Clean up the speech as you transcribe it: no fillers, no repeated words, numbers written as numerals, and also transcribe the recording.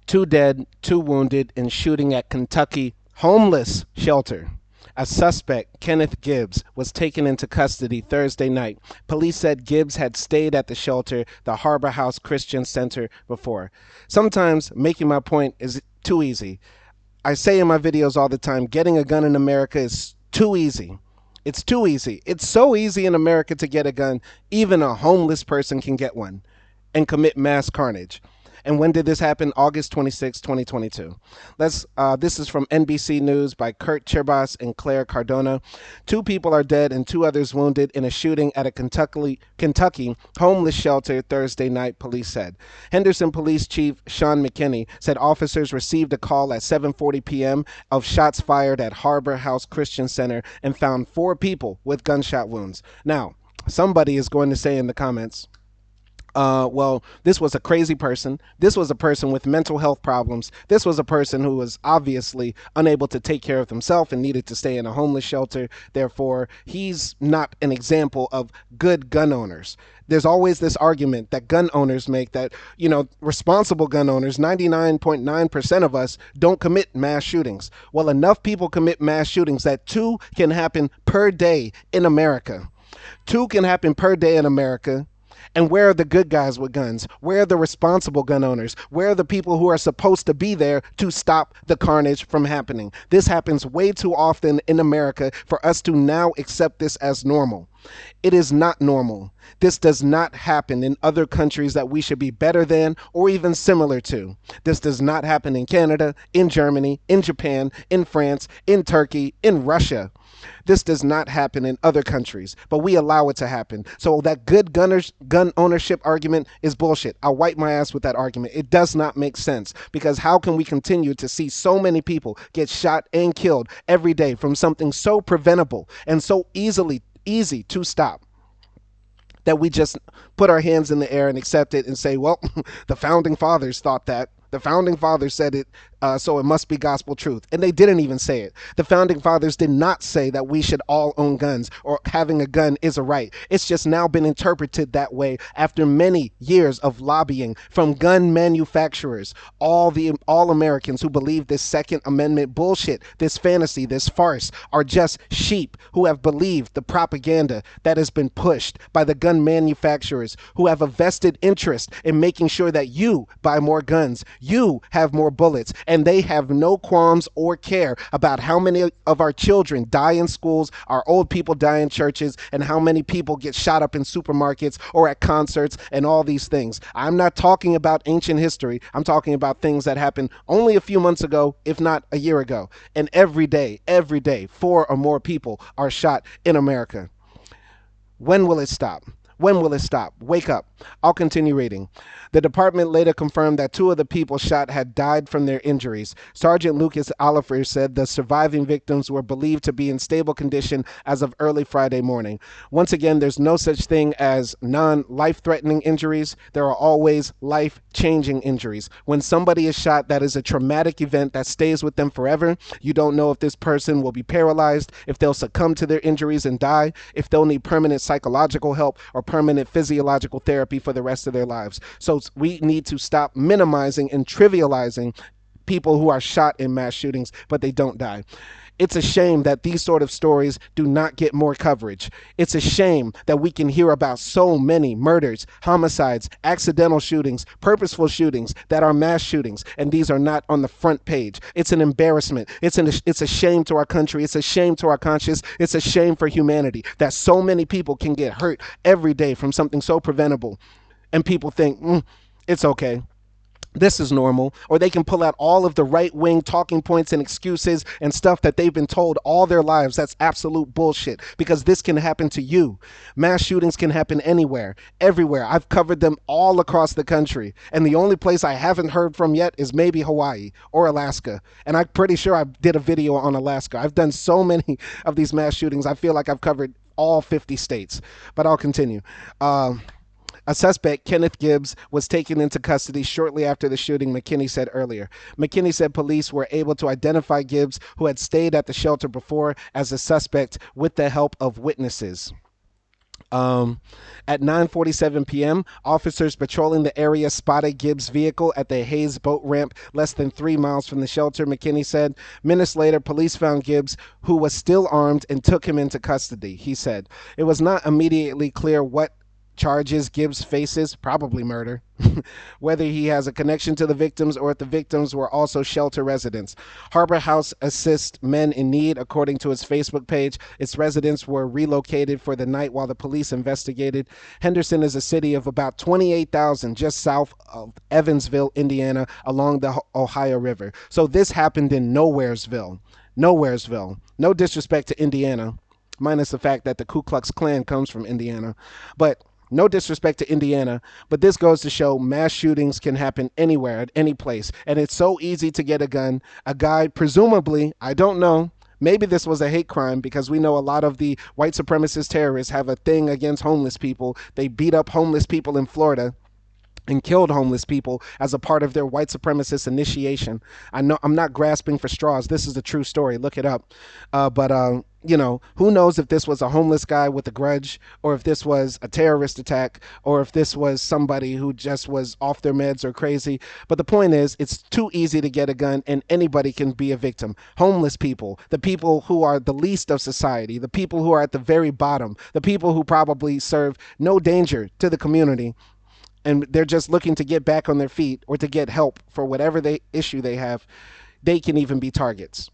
Two dead, two wounded in shooting at Kentucky homeless shelter. A suspect, Kenneth Gibbs, was taken into custody Thursday night. Police said Gibbs had stayed at the shelter, the Harbor House Christian Center, before. Sometimes making my point is too easy. I say in my videos all the time, getting a gun in America is too easy. It's too easy. It's so easy in America to get a gun, even a homeless person can get one and commit mass carnage. And when did this happen? August 26, 2022. This is from NBC News by Kurt Chirbas and Claire Cardona. Two people are dead and two others wounded in a shooting at a Kentucky homeless shelter Thursday night, police said. Henderson Police Chief Sean McKinney said officers received a call at 7:40 p.m. of shots fired at Harbor House Christian Center and found 4 people with gunshot wounds. Now, somebody is going to say in the comments, well, this was a crazy person. This was a person with mental health problems. This was a person who was obviously unable to take care of himself and needed to stay in a homeless shelter. Therefore, he's not an example of good gun owners. There's always this argument that gun owners make that, responsible gun owners, 99.9% of us don't commit mass shootings. Well, enough people commit mass shootings that 2 can happen per day in America. 2 can happen per day in America. And where are the good guys with guns? Where are the responsible gun owners? Where are the people who are supposed to be there to stop the carnage from happening? This happens way too often in America for us to now accept this as normal. It is not normal. This does not happen in other countries that we should be better than or even similar to. This does not happen in Canada, in Germany, in Japan, in France, in Turkey, in Russia. This does not happen in other countries, but we allow it to happen. So that good gun ownership argument is bullshit. I'll wipe my ass with that argument. It does not make sense, because how can we continue to see so many people get shot and killed every day from something so preventable and so easy to stop, that we just put our hands in the air and accept it and say, well, the founding fathers thought that. The founding fathers said it, so it must be gospel truth. And they didn't even say it. The founding fathers did not say that we should all own guns or having a gun is a right. It's just now been interpreted that way after many years of lobbying from gun manufacturers. All Americans who believe this Second Amendment bullshit, this fantasy, this farce, are just sheep who have believed the propaganda that has been pushed by the gun manufacturers, who have a vested interest in making sure that you buy more guns, you have more bullets, and they have no qualms or care about how many of our children die in schools, our old people die in churches, and how many people get shot up in supermarkets or at concerts and all these things. I'm not talking about ancient history. I'm talking about things that happened only a few months ago, if not a year ago. And every day, 4 or more people are shot in America. When will it stop? When will it stop? Wake up. I'll continue reading. The department later confirmed that 2 of the people shot had died from their injuries. Sergeant Lucas Oliver said the surviving victims were believed to be in stable condition as of early Friday morning. Once again, there's no such thing as non-life-threatening injuries. There are always life-changing injuries. When somebody is shot, that is a traumatic event that stays with them forever. You don't know if this person will be paralyzed, if they'll succumb to their injuries and die, if they'll need permanent psychological help or permanent physiological therapy for the rest of their lives. So we need to stop minimizing and trivializing people who are shot in mass shootings, but they don't die. It's a shame that these sort of stories do not get more coverage. It's a shame that we can hear about so many murders, homicides, accidental shootings, purposeful shootings that are mass shootings, and these are not on the front page. It's an embarrassment. It's a shame to our country. It's a shame to our conscience. It's a shame for humanity that so many people can get hurt every day from something so preventable, and people think, it's okay. This is normal. Or they can pull out all of the right-wing talking points and excuses and stuff that they've been told all their lives. That's absolute bullshit, because this can happen to you. Mass shootings can happen anywhere, everywhere. I've covered them all across the country, and the only place I haven't heard from yet is maybe Hawaii or Alaska, and I'm pretty sure I did a video on Alaska. I've done so many of these mass shootings, I feel like I've covered all 50 states, but I'll continue. A suspect, Kenneth Gibbs, was taken into custody shortly after the shooting, McKinney said earlier. McKinney said police were able to identify Gibbs, who had stayed at the shelter before, as a suspect with the help of witnesses. Um, at 9:47 p.m., officers patrolling the area spotted Gibbs' vehicle at the Hayes boat ramp less than 3 miles from the shelter, McKinney said. Minutes later, police found Gibbs, who was still armed, and took him into custody, he said. It was not immediately clear what charges Gibbs faces, probably murder, whether he has a connection to the victims or if the victims were also shelter residents. Harbor House assists men in need, according to its Facebook page. Its residents were relocated for the night while the police investigated. Henderson is a city of about 28,000 just south of Evansville, Indiana, along the Ohio River. So this happened in Nowheresville. Nowheresville. No disrespect to Indiana, minus the fact that the Ku Klux Klan comes from Indiana. But no disrespect to Indiana, but this goes to show mass shootings can happen anywhere, at any place. And it's so easy to get a gun. A guy, presumably, I don't know, maybe this was a hate crime because we know a lot of the white supremacist terrorists have a thing against homeless people. They beat up homeless people in Florida and killed homeless people as a part of their white supremacist initiation. I know I'm not grasping for straws. This is a true story. Look it up. But who knows if this was a homeless guy with a grudge, or if this was a terrorist attack, or if this was somebody who just was off their meds or crazy. But the point is, it's too easy to get a gun, and anybody can be a victim. Homeless people, the people who are the least of society, the people who are at the very bottom, the people who probably serve no danger to the community, and they're just looking to get back on their feet or to get help for whatever issue they have, they can even be targets.